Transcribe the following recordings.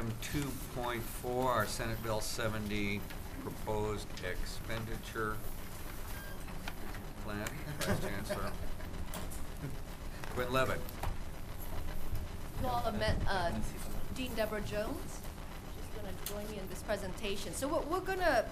item 2.4, our Senate Bill 70 proposed expenditure plan. Vice Chancellor. Quinn Levitt. You all have met Dean Deborah Jones. She's going to join me in this presentation. So we're gonna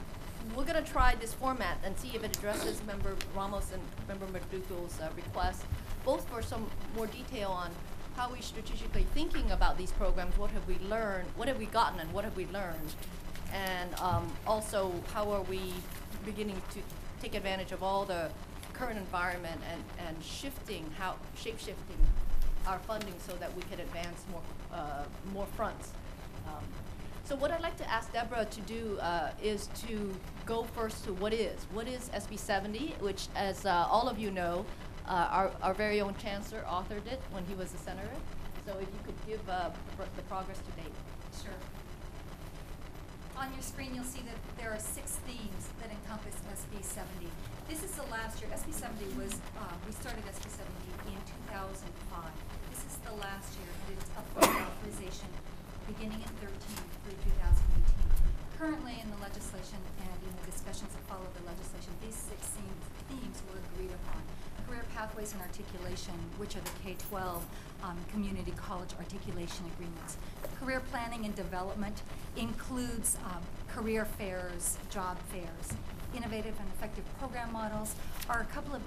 try this format and see if it addresses Member Ramos and Member McDougall's request, both for some more detail on how we strategically thinking about these programs, what have we learned, what have we gotten, and what have we learned, and also how are we beginning to take advantage of all the current environment and shape-shifting our funding so that we can advance more fronts. So what I'd like to ask Deborah to do is to go first to what is SB 70, which, as all of you know, our very own Chancellor authored it when he was a senator. So if you could give the progress to date. Sure. On your screen, you'll see that there are 6 themes that encompass SB 70. This is the last year. SB 70 was, we started SB 70 in 2005. This is the last year that it's up for authorization beginning in 13 through 2018. Currently in the legislation and in the discussions that follow the legislation, these 6 themes were agreed upon. Career pathways and articulation, which are the K-12 community college articulation agreements. Career planning and development includes career fairs, job fairs. Innovative and effective program models are a couple of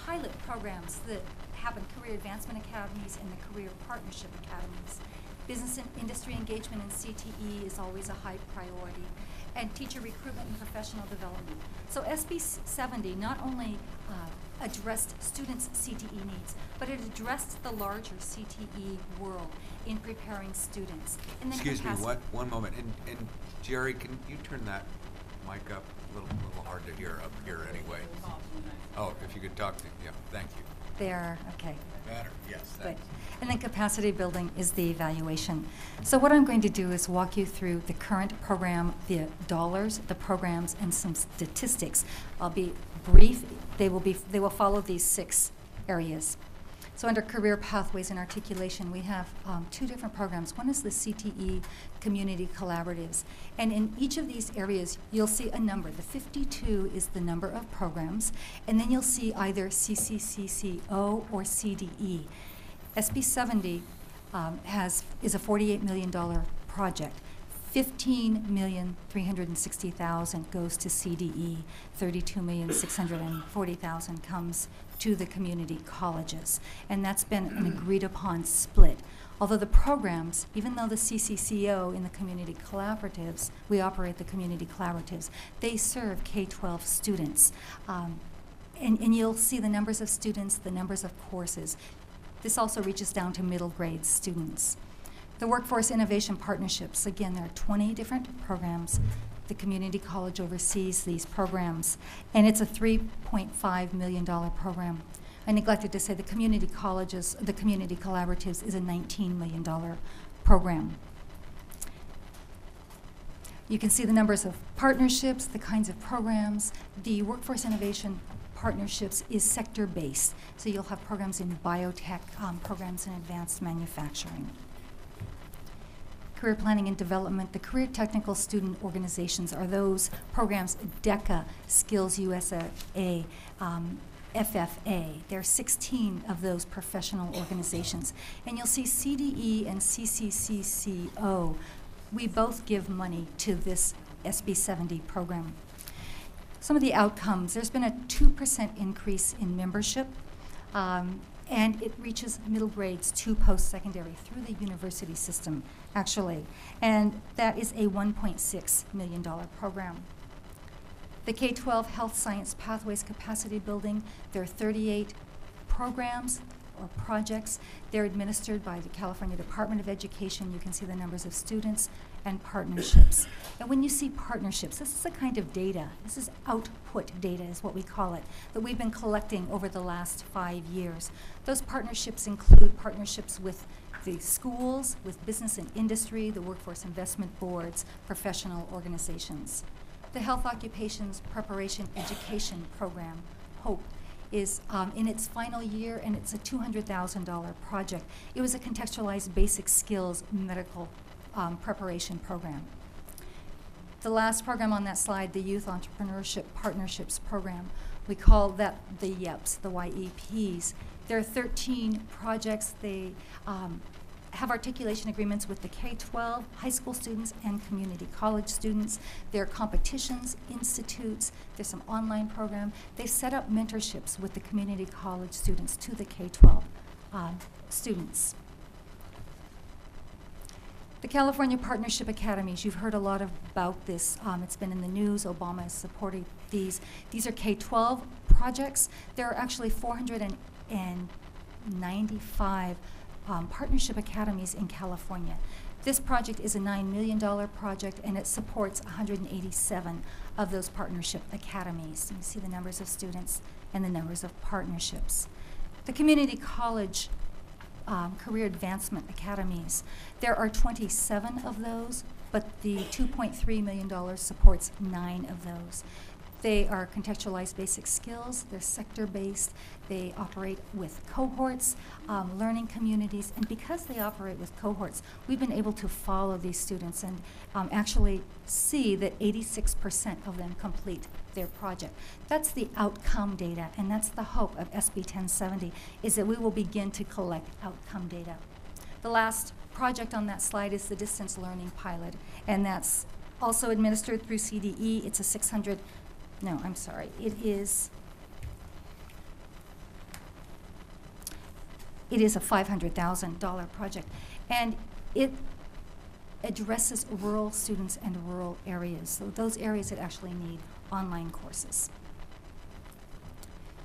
pilot programs that happen, career advancement academies and the career partnership academies. Business and industry engagement in CTE is always a high priority, and teacher recruitment and professional development. So SB 70 not only addressed students' CTE needs, but it addressed the larger CTE world in preparing students. And then Excuse me, one moment. And Jerry, can you turn that mic up? A little hard to hear up here anyway. Oh, if you could talk to, yeah, thank you. There, okay. Better, yes. Good. And then capacity building is the evaluation. So what I'm going to do is walk you through the current program, the dollars, the programs, and some statistics. I'll be brief. They will follow these 6 areas. So under career pathways and articulation, we have 2 different programs. One is the CTE community collaboratives. And in each of these areas, you'll see a number. The 52 is the number of programs. And then you'll see either CCCCO or CDE. SB 70 is a $48 million project. $15,360,000 goes to CDE. $32,640,000 comes to the community colleges, and that's been an agreed upon split. Although the programs, even though the CCCO in the community collaboratives, we operate the community collaboratives, they serve K-12 students. And you'll see the numbers of students, the numbers of courses. This also reaches down to middle grade students. The Workforce Innovation Partnerships, again, there are 20 different programs. The community college oversees these programs, and it's a $3.5 million program. I neglected to say the community colleges, the community collaboratives is a $19 million program. You can see the numbers of partnerships, the kinds of programs. The Workforce Innovation Partnerships is sector-based, so you'll have programs in biotech, programs in advanced manufacturing. Career planning and development, the career technical student organizations are those programs, DECA, Skills USA, FFA. There are 16 of those professional organizations. And you'll see CDE and CCCCO. We both give money to this SB 70 program. Some of the outcomes, there's been a 2% increase in membership. And it reaches middle grades to post-secondary through the university system, actually. And that is a $1.6 million program. The K-12 Health Science Pathways Capacity Building, there are 38 programs or projects. They're administered by the California Department of Education. You can see the numbers of students and partnerships. And when you see partnerships, this is a kind of data. This is output data is what we call it, that we've been collecting over the last 5 years. Those partnerships include partnerships with the schools, with business and industry, the workforce investment boards, professional organizations. The Health Occupations Preparation Education Program, HOPE, is in its final year, and it's a $200,000 project. It was a contextualized basic skills medical preparation program. The last program on that slide, the Youth Entrepreneurship Partnerships Program, we call that the YEPs, the YEPs. There are 13 projects. They have articulation agreements with the K-12, high school students, and community college students. There are competitions, institutes, there's some online program. They set up mentorships with the community college students to the K-12 students. The California Partnership Academies, you've heard a lot about this. It's been in the news. Obama has supported these. These are K-12 projects. There are actually 495 partnership academies in California. This project is a $9 million project, and it supports 187 of those partnership academies. You can see the numbers of students and the numbers of partnerships. The community college career advancement academies, there are 27 of those, but the $2.3 million supports 9 of those. They are contextualized basic skills, they're sector-based, they operate with cohorts, learning communities, and because they operate with cohorts, we've been able to follow these students and actually see that 86% of them complete their project. That's the outcome data, and that's the hope of SB 1070, is that we will begin to collect outcome data. The last project on that slide is the distance learning pilot, and that's also administered through CDE. It's a it is a $500,000 project, and it addresses rural students and rural areas, so those areas that actually need online courses.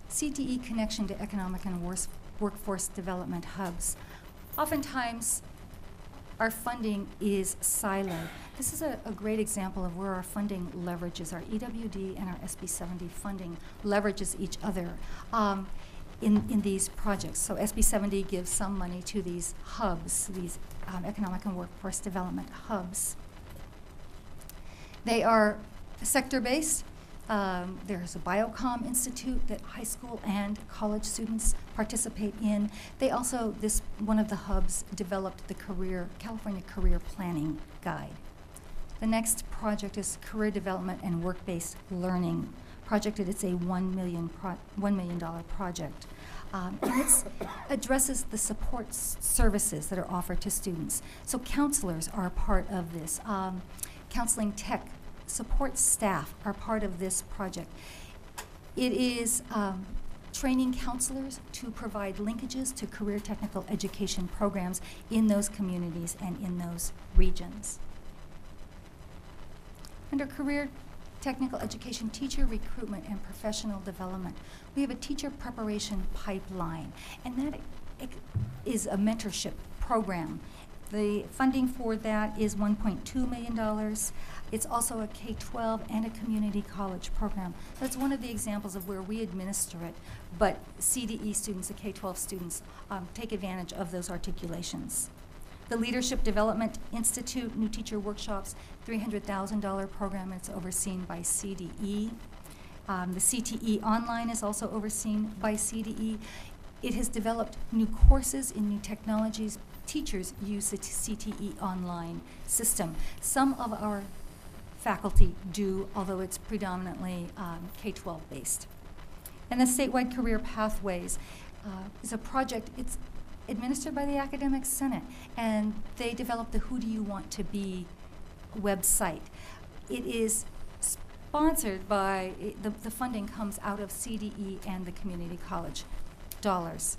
CTE connection to economic and workforce development hubs. Oftentimes, our funding is siloed. This is a great example of where our funding leverages. Our EWD and our SB 70 funding leverages each other in these projects. So SB 70 gives some money to these hubs, these economic and workforce development hubs. They are sector-based. There's a Biocom Institute that high school and college students participate in. They also, one of the hubs developed the California Career Planning Guide. The next project is Career Development and Work-Based Learning project. It's a $1 million project. And it addresses the support services that are offered to students. So counselors are a part of this. Counseling tech support staff are part of this project. It is training counselors to provide linkages to career technical education programs in those communities and in those regions. Under career technical education, teacher recruitment and professional development, we have a teacher preparation pipeline, and that is a mentorship program. The funding for that is $1.2 million. It's also a K-12 and a community college program. That's one of the examples of where we administer it, but CDE students, the K-12 students, take advantage of those articulations. The Leadership Development Institute, New Teacher Workshops, $300,000 program. It's overseen by CDE. The CTE Online is also overseen by CDE. It has developed new courses in new technologies. Teachers use the CTE Online system. Some of our faculty do, although it's predominantly K-12 based. And the Statewide Career Pathways is a project. It's administered by the Academic Senate, and they developed the Who Do You Want to Be website. It is sponsored by, the funding comes out of CDE and the community college dollars,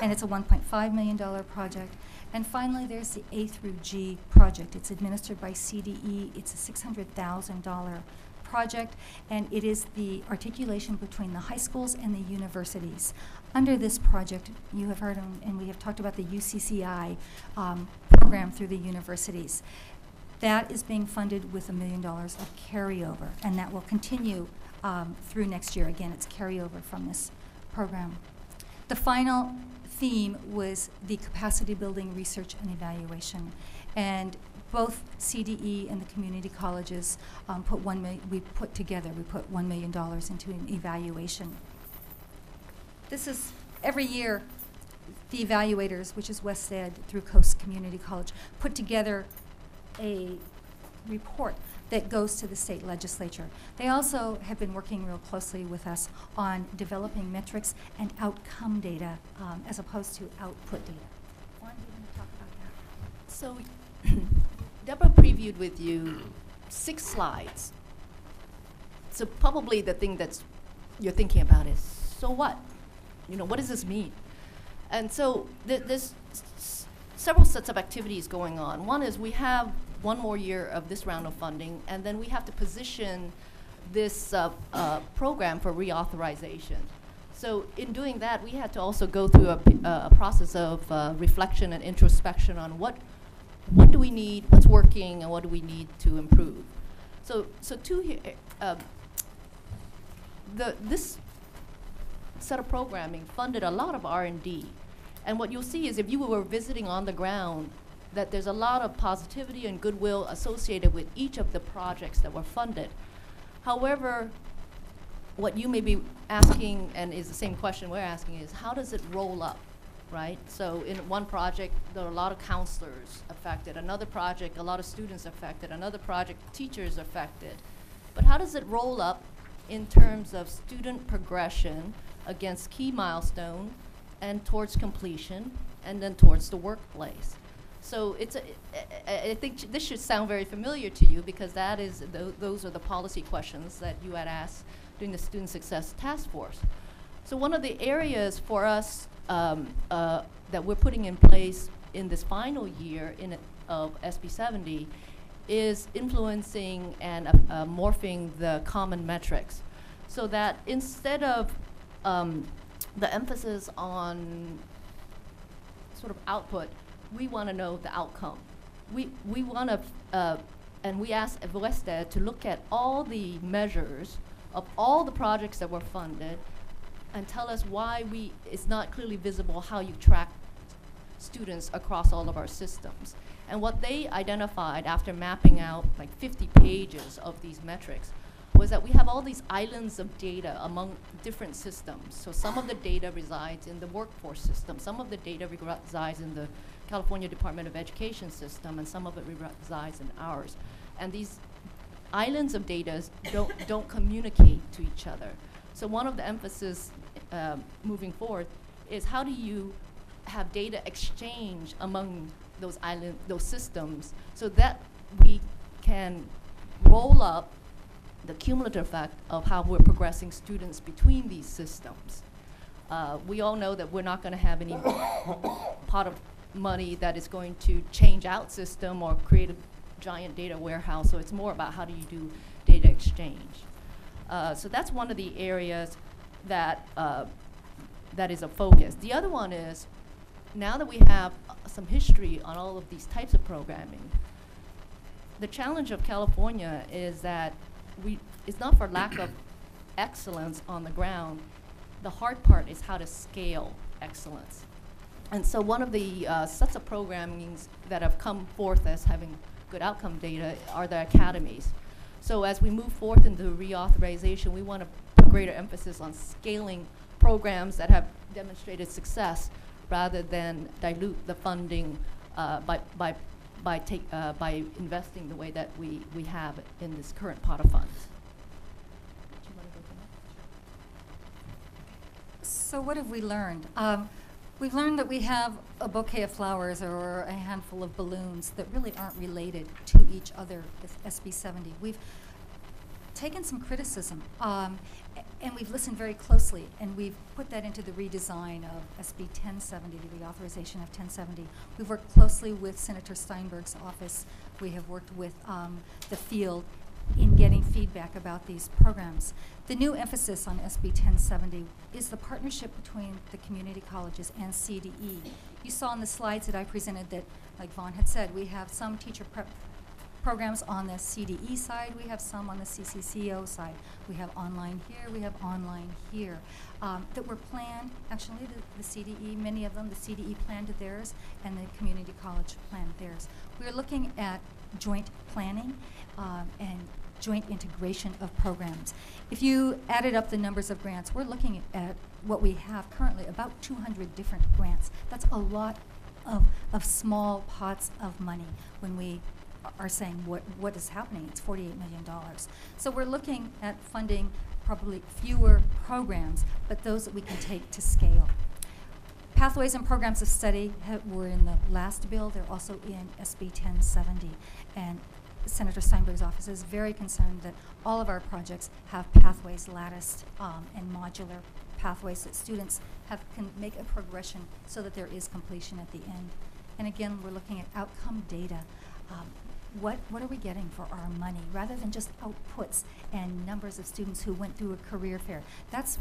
and it's a $1.5 million project. And finally, there's the A through G project. It's administered by CDE. It's a $600,000 project, and it is the articulation between the high schools and the universities. Under this project, you have heard, and we have talked about the UCCI program through the universities. That is being funded with $1 million of carryover, and that will continue through next year. Again, it's carryover from this program. The final theme was the capacity building research and evaluation, and both CDE and the community colleges put $1 million into an evaluation. This is every year the evaluators, which is West Ed through Coast Community College, put together a report that goes to the state legislature. They also have been working real closely with us on developing metrics and outcome data as opposed to output data. Warren, do you want to talk about that? So Deborah previewed with you 6 slides. So probably the thing that's you're thinking about is, so what? What does this mean? And so there's several sets of activities going on. One is we have one more year of this round of funding, and then we have to position this program for reauthorization. So in doing that, we had to also go through a process of reflection and introspection on what do we need, what's working, and what do we need to improve. So this set of programming funded a lot of R&D. And what you'll see is if you were visiting on the ground, that there's a lot of positivity and goodwill associated with each of the projects that were funded. However, what you may be asking, and is the same question we're asking, is how does it roll up, right? So in one project, there are a lot of counselors affected. Another project, a lot of students affected. Another project, teachers affected. But how does it roll up in terms of student progression against key milestone and towards completion and then towards the workplace? So I think this should sound very familiar to you because that is those are the policy questions that you had asked during the Student Success Task Force. So one of the areas for us that we're putting in place in this final year of SB 70 is influencing and morphing the common metrics, so that instead of the emphasis on sort of output, we want to know the outcome. We want to, and we asked Voeste to look at all the measures of all the projects that were funded and tell us why it's not clearly visible how you track students across all of our systems. And what they identified after mapping out like 50 pages of these metrics was that we have all these islands of data among different systems. So some of the data resides in the workforce system, some of the data resides in the California Department of Education system, and some of it resides in ours. And these islands of data don't communicate to each other. So one of the emphasis moving forward is how do you have data exchange among those systems so that we can roll up the cumulative effect of how we're progressing students between these systems. We all know that we're not going to have any pot of money that is going to change out system or create a giant data warehouse, so it's more about how do you do data exchange. So that's one of the areas that is a focus. The other one is, now that we have some history on all of these types of programming, the challenge of California is that it's not for lack of excellence on the ground. The hard part is how to scale excellence. And so one of the sets of programmings that have come forth as having good outcome data are the academies. So as we move forth into reauthorization, we want to put greater emphasis on scaling programs that have demonstrated success rather than dilute the funding by investing the way that we have in this current pot of funds. Do you want to go to that? So what have we learned? We've learned that we have a bouquet of flowers or a handful of balloons that really aren't related to each other with SB 70. We've taken some criticism and we've listened very closely, and we've put that into the redesign of SB 1070, the reauthorization of 1070. We've worked closely with Senator Steinberg's office. We have worked with the field in getting feedback about these programs. The new emphasis on SB 1070 is the partnership between the community colleges and CDE. You saw in the slides that I presented that, like Vaughn had said, we have some teacher prep programs on the CDE side, we have some on the CCCO side. We have online here, we have online here, that were planned. Actually, the CDE, many of them, the CDE planned theirs, and the community college planned theirs. We're looking at joint planning and joint integration of programs. If you added up the numbers of grants, we're looking at what we have currently, about 200 different grants. That's a lot of small pots of money when we are saying, what is happening? It's $48 million. So we're looking at funding probably fewer programs, but those that we can take to scale. Pathways and programs of study were in the last bill. They're also in SB 1070. And Senator Steinberg's office is very concerned that all of our projects have pathways, latticed and modular pathways that students can make a progression so that there is completion at the end. And again, we're looking at outcome data. What are we getting for our money, rather than just outputs and numbers of students who went through a career fair? That's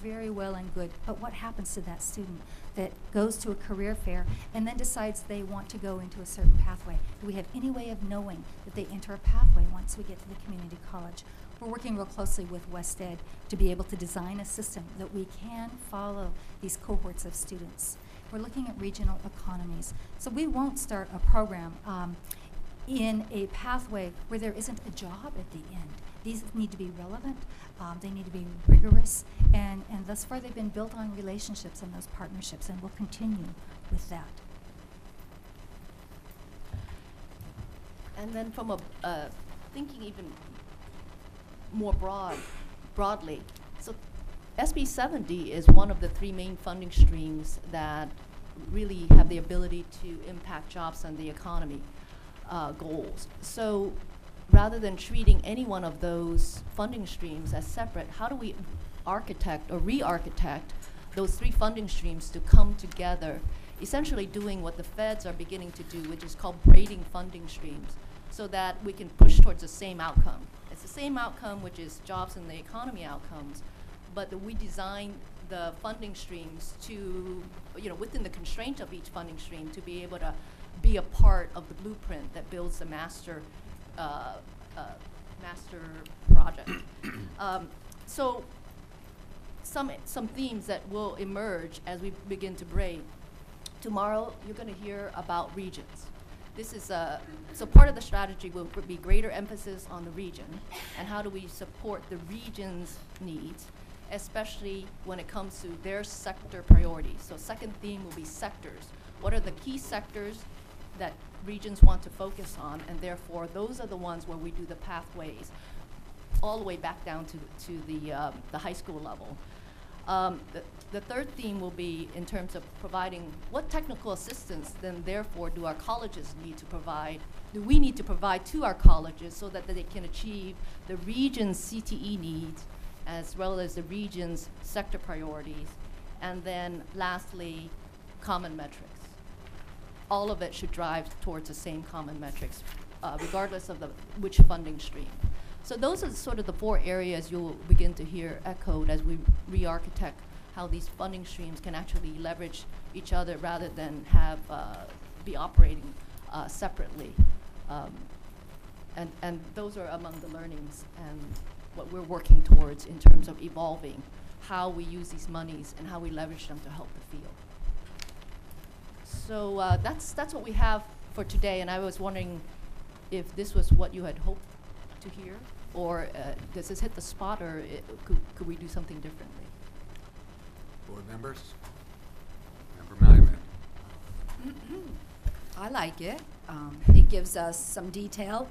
very well and good, but what happens to that student that goes to a career fair and then decides they want to go into a certain pathway? Do we have any way of knowing that they enter a pathway once we get to the community college? We're working real closely with West Ed to be able to design a system that we can follow these cohorts of students. We're looking at regional economies. So we won't start a program in a pathway where there isn't a job at the end. These need to be relevant, they need to be rigorous, and thus far they've been built on relationships and those partnerships, and we'll continue with that. And then from a thinking even more broadly, so SB 70 is one of the 3 main funding streams that really have the ability to impact jobs and the economy goals. So rather than treating any one of those funding streams as separate, how do we architect or re-architect those 3 funding streams to come together, essentially doing what the feds are beginning to do, which is called braiding funding streams, so that we can push towards the same outcome. It's the same outcome, which is jobs and the economy outcomes, but that we design the funding streams to, within the constraint of each funding stream, to be able to be a part of the blueprint that builds the master project. So some themes that will emerge as we begin to braid. Tomorrow, you're going to hear about regions. This is so part of the strategy will be greater emphasis on the region and how do we support the region's needs, especially when it comes to their sector priorities. So second theme will be sectors. What are the key sectors that regions want to focus on, and therefore those are the ones where we do the pathways all the way back down to the high school level. The third theme will be in terms of providing what technical assistance then therefore do our colleges need to provide, do we need to provide to our colleges so that they can achieve the region's CTE needs as well as the region's sector priorities. And then lastly, common metrics. All of it should drive towards the same common metrics, regardless of which funding stream. So those are sort of the 4 areas you'll begin to hear echoed as we re-architect how these funding streams can actually leverage each other rather than have be operating separately. And those are among the learnings and what we're working towards in terms of evolving how we use these monies and how we leverage them to help the field. So that's what we have for today, and I was wondering if this was what you had hoped to hear, or does this hit the spot, or could we do something differently? Board members? Member Malliman. I like it. It gives us some detail,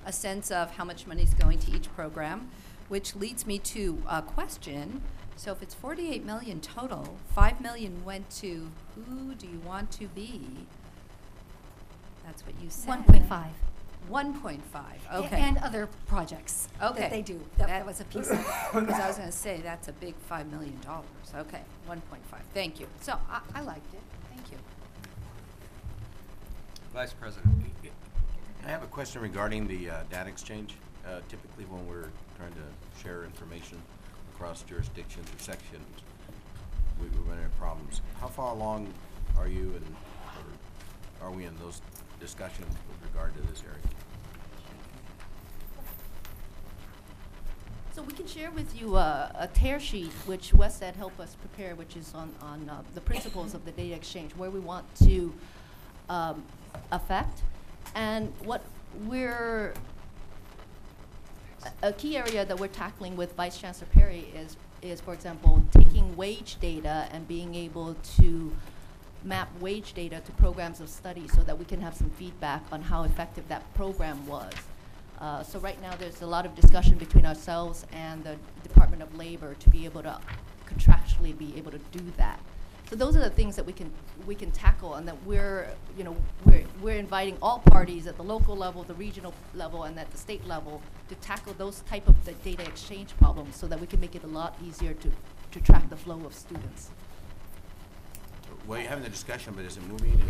a sense of how much money is going to each program, which leads me to a question. So if it's 48 million total, 5 million went to who do you want to be? That's what you said. 1.5. 1.5, okay. And other projects Okay. that they do. That was a piece of it. Because I was going to say, that's a big $5 million. Okay, 1.5, thank you. So I liked it, thank you. Vice President. I have a question regarding the data exchange. Typically when we're trying to share information across jurisdictions or sections, we run into problems. How far along are you or are we in those discussions with regard to this area? So we can share with you a tear sheet which West Ed helped us prepare, which is on the principles of the data exchange, where we want to affect. And what we're, a key area that we're tackling with Vice Chancellor Perry is, for example, taking wage data and being able to map wage data to programs of study so that we can have some feedback on how effective that program was. So right now, there's a lot of discussion between ourselves and the Department of Labor to be able to contractually be able to do that. So those are the things that we can tackle, and that we're inviting all parties at the local level, the regional level, and at the state level to tackle those type of the data exchange problems so that we can make it a lot easier to track the flow of students. Well, you're having the discussion, but is it moving?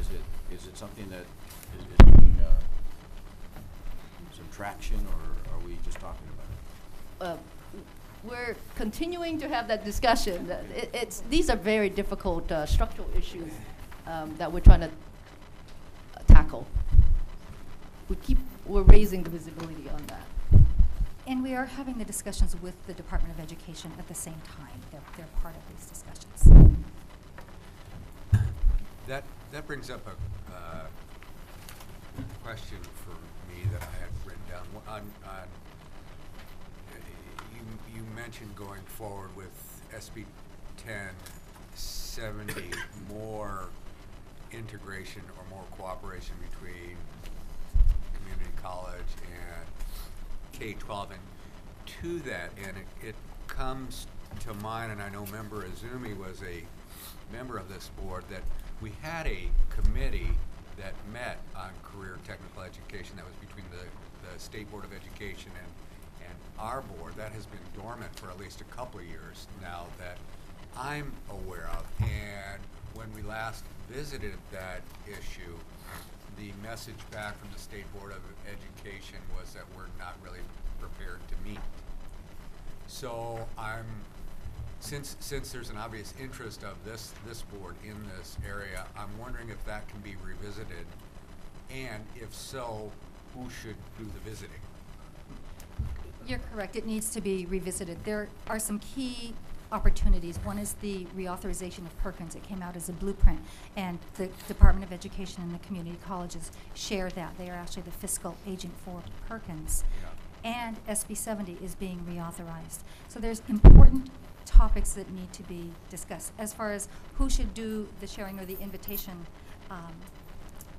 Is it something that is getting some traction, or are we just talking about it? We're continuing to have that discussion. These are very difficult structural issues that we're trying to tackle. We're raising the visibility on that. And we are having the discussions with the Department of Education at the same time. They're part of these discussions. That brings up a question for me that I had written down. You mentioned going forward with SB 1070, more integration or more cooperation between community college and K-12, and to that end, it comes to mind, and I know Member Azumi was a member of this board, that we had a committee that met on career technical education that was between the State Board of Education and our board. That has been dormant for at least a couple of years now that I'm aware of. And when we last visited that issue, the message back from the State Board of Education was that we're not really prepared to meet. So since there's an obvious interest of this board in this area, I'm wondering if that can be revisited, and if so, who should do the visiting? You're correct. It needs to be revisited. There are some key opportunities. One is the reauthorization of Perkins. It came out as a blueprint, and the Department of Education and the community colleges share that. They are actually the fiscal agent for Perkins. Yeah. And SB 70 is being reauthorized. So there's important topics that need to be discussed. As far as who should do the sharing or the invitation,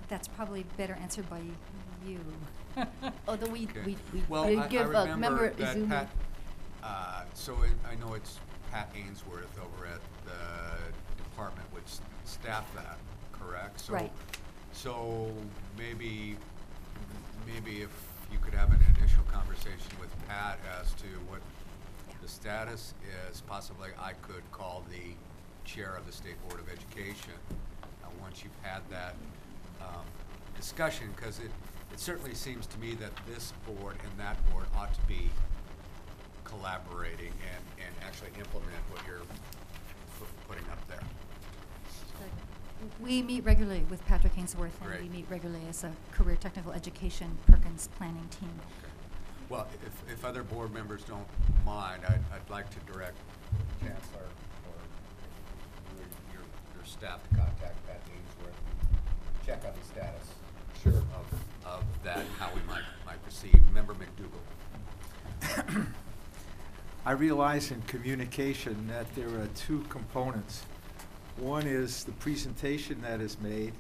that's probably better answered by you. Although we Well, we I give remember member that Izumi. Pat, I know it's Pat Ainsworth over at the department which staffed that, correct? So, Right. So maybe if you could have an initial conversation with Pat as to what the status is, possibly I could call the chair of the State Board of Education once you've had that discussion, because it certainly seems to me that this board and that board ought to be collaborating and actually implement what you're putting up there. We meet regularly with Patrick Ainsworth, and Great. we meet regularly as a career technical education Perkins planning team. Well, if other board members don't mind, I'd like to direct the Chancellor or your staff to contact Pat Ainsworth and check on the status of that and how we might proceed. Member McDougall. I realize in communication that there are two components. One is the presentation that is made,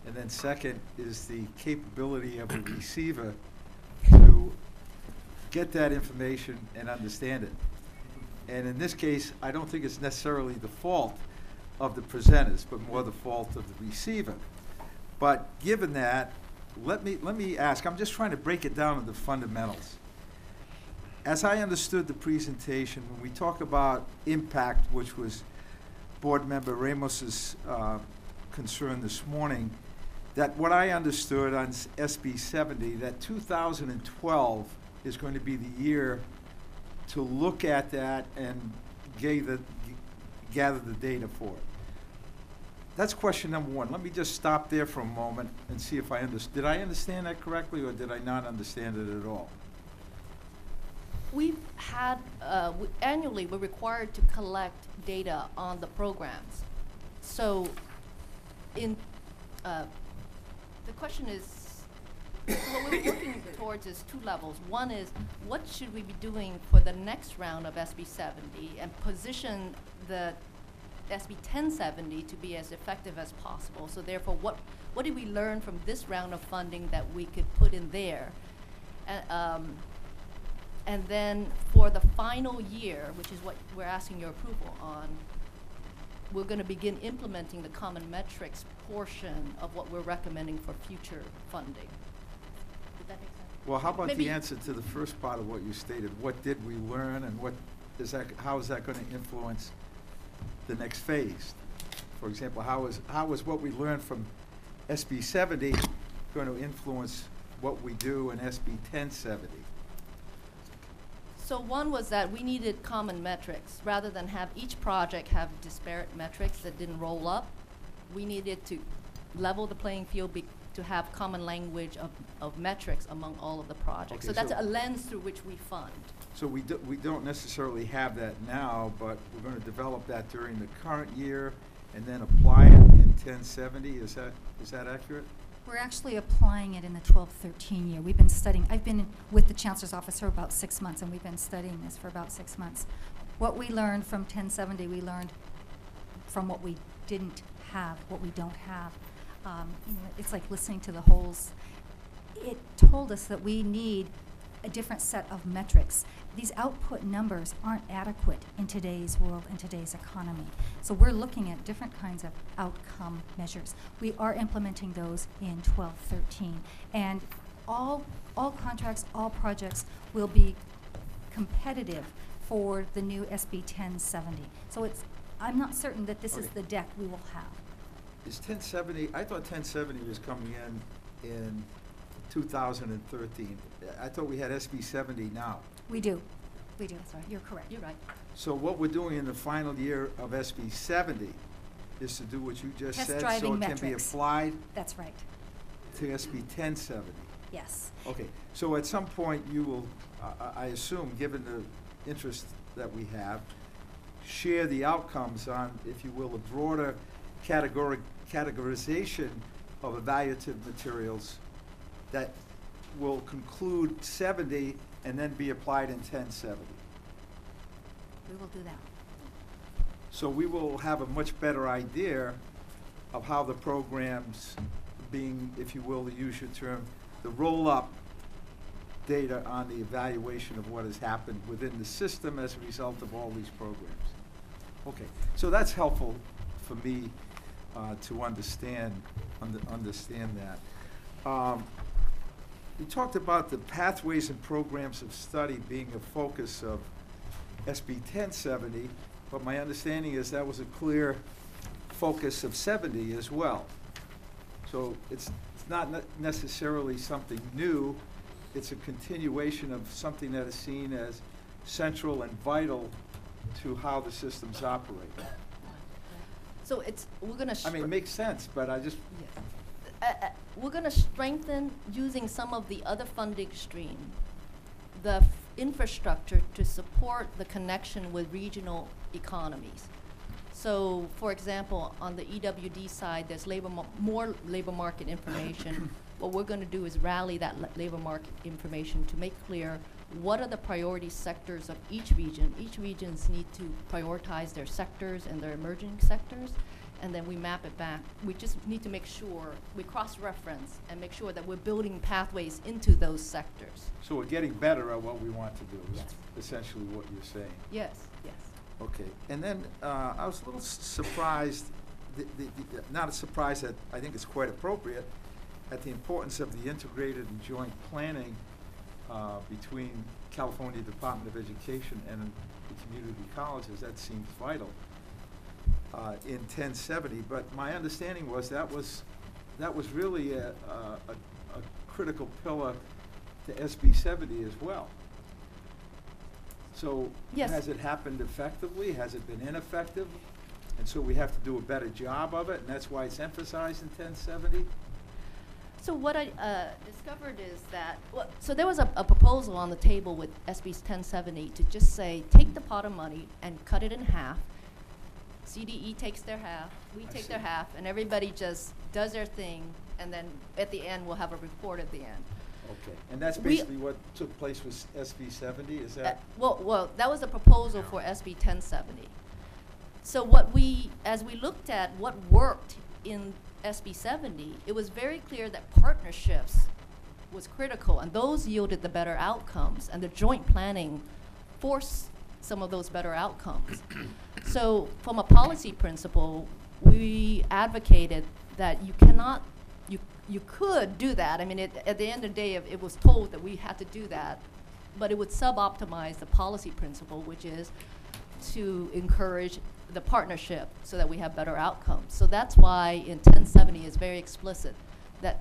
and then second is the capability of a receiver to get that information and understand it. And in this case, I don't think it's necessarily the fault of the presenters, but more the fault of the receiver. But given that, let me ask, I'm just trying to break it down to the fundamentals. As I understood the presentation, when we talk about impact, which was Board Member Ramos's concern this morning, that what I understood on SB 70, that 2012 is going to be the year to look at that and gather the data for it. That's question number one. Let me just stop there for a moment and see if I understood. Did I understand that correctly, or did I not understand it at all? We've had, annually, we're required to collect data on the programs. So the question is, what we're working towards is two levels. One is, what should we be doing for the next round of SB 70 and position the SB 1070 to be as effective as possible. So therefore, what did we learn from this round of funding that we could put in there? And then for the final year, which is what we're asking your approval on, we're going to begin implementing the common metrics portion of what we're recommending for future funding. Did that make sense? Well, how about Maybe- the answer to the first part of what you stated? What did we learn, and how is that going to influence the next phase? For example, how is what we learned from SB 70 going to influence what we do in SB 1070? So one was that we needed common metrics. Rather than have each project have disparate metrics that didn't roll up, we needed to level the playing field to have common language of metrics among all of the projects. Okay, So that's so- a lens through which we fund. So we don't necessarily have that now, but we're going to develop that during the current year and then apply it in 1070. Is that accurate? We're actually applying it in the 12-13 year. We've been studying, I've been with the Chancellor's Office for about 6 months, and we've been studying this for about 6 months. What we learned from 1070, we learned from what we didn't have, what we don't have. It's like listening to the holes. It told us that we need a different set of metrics. These output numbers aren't adequate in today's world, in today's economy. So we're looking at different kinds of outcome measures. We are implementing those in 12-13. And all contracts, all projects will be competitive for the new SB 1070. So I'm not certain that this is Okay. the deck we will have. Is 1070, I thought 1070 was coming in 2013. I thought we had SB 70 now. We do. That's right. You're correct. You're right. So what we're doing in the final year of SB 70 is to do what you just Test said, so driving it can be metrics. applied That's right. to SB 1070. Yes. Okay, so at some point you will, I assume, given the interest that we have, share the outcomes on, if you will, a broader categorization of evaluative materials that will conclude 70 and then be applied in 1070. We will do that. So we will have a much better idea of how the program's being, if you will, to use your term, the roll-up data on the evaluation of what has happened within the system as a result of all these programs. Okay, so that's helpful for me to understand that. You talked about the pathways and programs of study being a focus of SB 1070, but my understanding is that was a clear focus of 70 as well. So it's not necessarily something new, it's a continuation of something that is seen as central and vital to how the systems operate. So we're going to. I mean, it makes sense, but I just, We're going to strengthen, using some of the other funding stream, the infrastructure to support the connection with regional economies. So, for example, on the EWD side, there's more labor market information. What we're going to do is rally that labor market information to make clear what are the priority sectors of each region. Each regions need to prioritize their sectors and their emerging sectors, and then we map it back. We just need to make sure we cross-reference and make sure that we're building pathways into those sectors. so we're getting better at what we want to do, is Yes. essentially what you're saying. Yes, yes. Okay, and then I was a little surprised, not a surprise that I think it's quite appropriate, at the importance of the integrated and joint planning between California Department of Education and the community colleges. That seems vital in 1070, but my understanding was that was really a critical pillar to SB 70 as well. So Yes. has it happened effectively? Has it been ineffective? And so we have to do a better job of it, and that's why it's emphasized in 1070? So what I discovered is that, so there was a proposal on the table with SB 1070 to just say, take the pot of money and cut it in half. CDE takes their half, we I take see. their half, and everybody just does their thing, and then at the end, we'll have a report at the end. Okay, and that's We- basically what took place with SB 70, is that? Well, that was a proposal for SB 1070. So as we looked at what worked in SB 70, it was very clear that partnerships was critical, and those yielded the better outcomes, and the joint planning forced some of those better outcomes. So from a policy principle, we advocated that you could do that. I mean, at the end of the day, it was told that we had to do that, but it would sub-optimize the policy principle, which is to encourage the partnership so that we have better outcomes. So that's why in 1070 is very explicit that,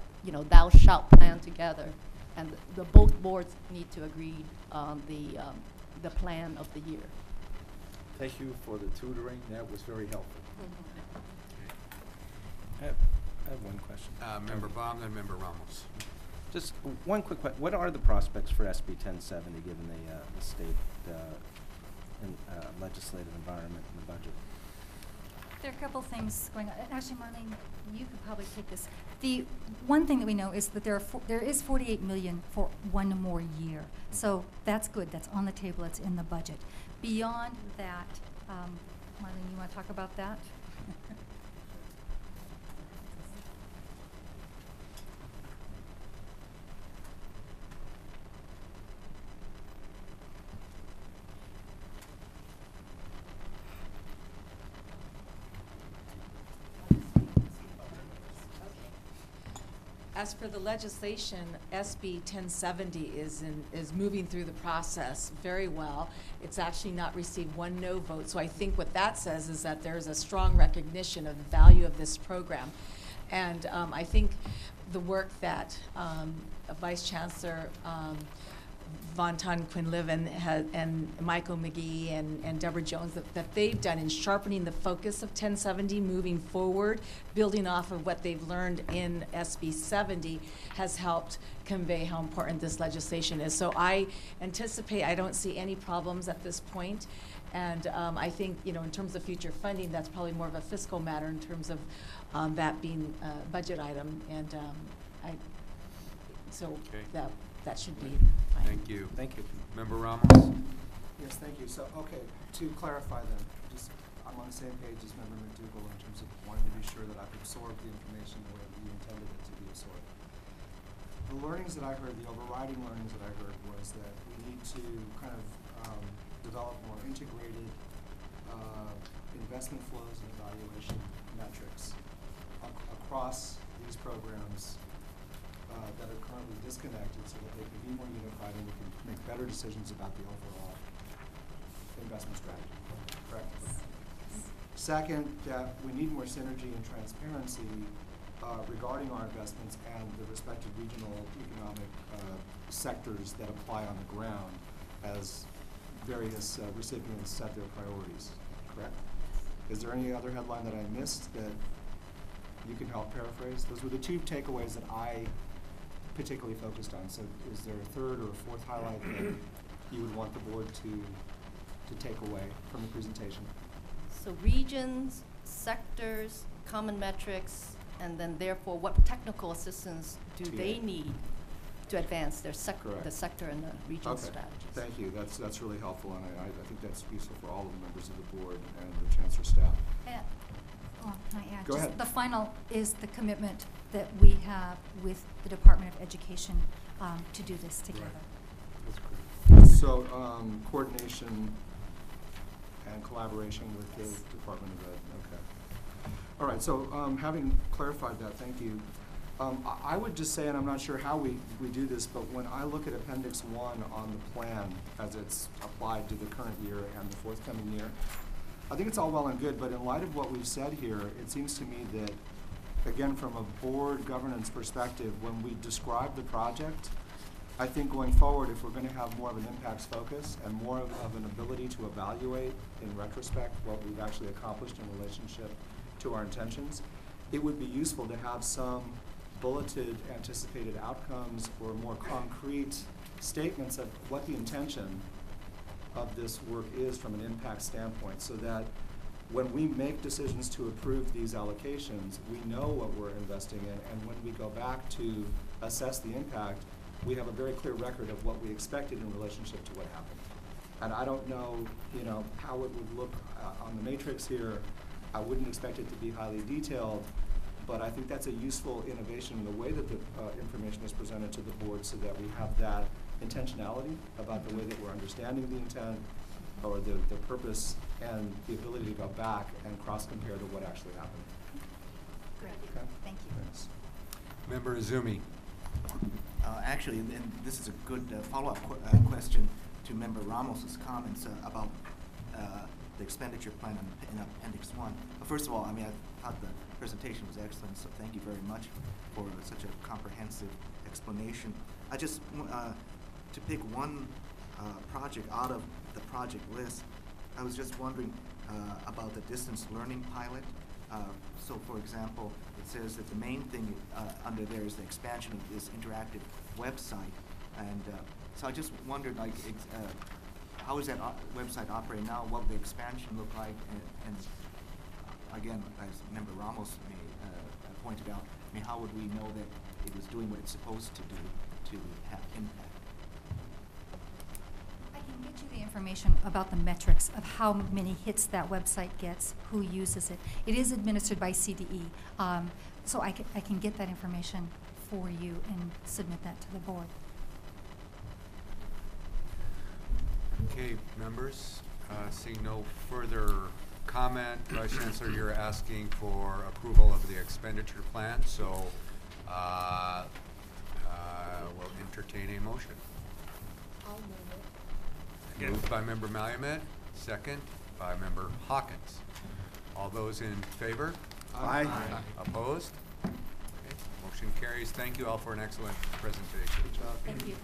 thou shalt plan together, and the both boards need to agree on the plan of the year. Thank you for the tutoring. That was very helpful. I have one question. Member Baum, then Member Ramos. Just one quick question. What are the prospects for SB 1070 given the state and legislative environment and the budget? There are a couple things going on. Actually, Marlene, you could probably take this. The one thing that we know is that there is $48 million for one more year. So that's good. That's on the table. It's in the budget. Beyond that, Marlene, you want to talk about that? As for the legislation, SB 1070 is moving through the process very well. It's actually not received one no vote, so I think what that says is that there's a strong recognition of the value of this program. And I think the work that Vice Chancellor Von Ton Quinlivan and Michael McGee and Deborah Jones, that they've done in sharpening the focus of 1070 moving forward, building off of what they've learned in SB 70, has helped convey how important this legislation is. So I anticipate, I don't see any problems at this point. And I think, in terms of future funding, that's probably more of a fiscal matter in terms of that being a budget item. And that should be fine. Thank you. Thank you. Member Ramos. Yes, thank you. So, okay, to clarify then, I'm on the same page as Member McDougall in terms of wanting to be sure that I've absorbed the information the way that you intended it to be absorbed. The learnings that I heard, the overriding learnings that I heard, was that we need to kind of develop more integrated investment flows and evaluation metrics across these programs that are currently disconnected, so that they can be more unified and we can make better decisions about the overall investment strategy. Correct? Second, that we need more synergy and transparency regarding our investments and the respective regional economic sectors that apply on the ground as various recipients set their priorities. Correct? Is there any other headline that I missed that you can help paraphrase? Those were the two takeaways that I particularly focused on. So is there a third or a fourth highlight that you would want the board to take away from the presentation? So regions, sectors, common metrics, and then therefore what technical assistance do they need to advance their the sector and the region strategies. Thank you. That's really helpful, and I think that's useful for all of the members of the board and the Chancellor staff. Can I add? Go ahead. The final is the commitment that we have with the Department of Education to do this together. Right. That's great. So coordination and collaboration with the Department of Ed. Okay. All right. So having clarified that, thank you. I would just say, and I'm not sure how we do this, but when I look at Appendix 1 on the plan as it's applied to the current year and the forthcoming year, I think it's all well and good, but in light of what we've said here, it seems to me that, again, from a board governance perspective, when we describe the project, I think going forward, if we're going to have more of an impacts focus and more of an ability to evaluate in retrospect what we've actually accomplished in relationship to our intentions, it would be useful to have some bulleted anticipated outcomes or more concrete statements of what the intention of this work is from an impact standpoint, so that when we make decisions to approve these allocations, we know what we're investing in, and when we go back to assess the impact, we have a very clear record of what we expected in relationship to what happened. And I don't know, you know, how it would look on the matrix here. I wouldn't expect it to be highly detailed, but I think that's a useful innovation in the way that the information is presented to the board, so that we have that intentionality about the way that we're understanding the intent or the purpose, and the ability to go back and cross-compare to what actually happened. Great. Okay? Thank you. Thanks. Member Izumi. Actually, and this is a good follow-up question to Member Ramos's comments about the expenditure plan in Appendix 1. First of all, I mean, I thought the presentation was excellent, so thank you very much for such a comprehensive explanation. I just to pick one project out of the project list, I was just wondering about the distance learning pilot. So, for example, it says that the main thing under there is the expansion of this interactive website, and so I just wondered, like, how is that website operating now? What will the expansion look like? And again, as Member Ramos pointed out, I mean, how would we know that it was doing what it's supposed to do to have impact? I can get you the information about the metrics of how many hits that website gets, who uses it. It is administered by CDE, so I can get that information for you and submit that to the board. Okay, members, seeing no further comment, Vice Chancellor, you're asking for approval of the expenditure plan, so we'll entertain a motion. I'll move it. Moved by Member Malumet, second by Member Hawkins. All those in favor? Aye. Opposed? Okay, motion carries. Thank you all for an excellent presentation. Good job. Thank you.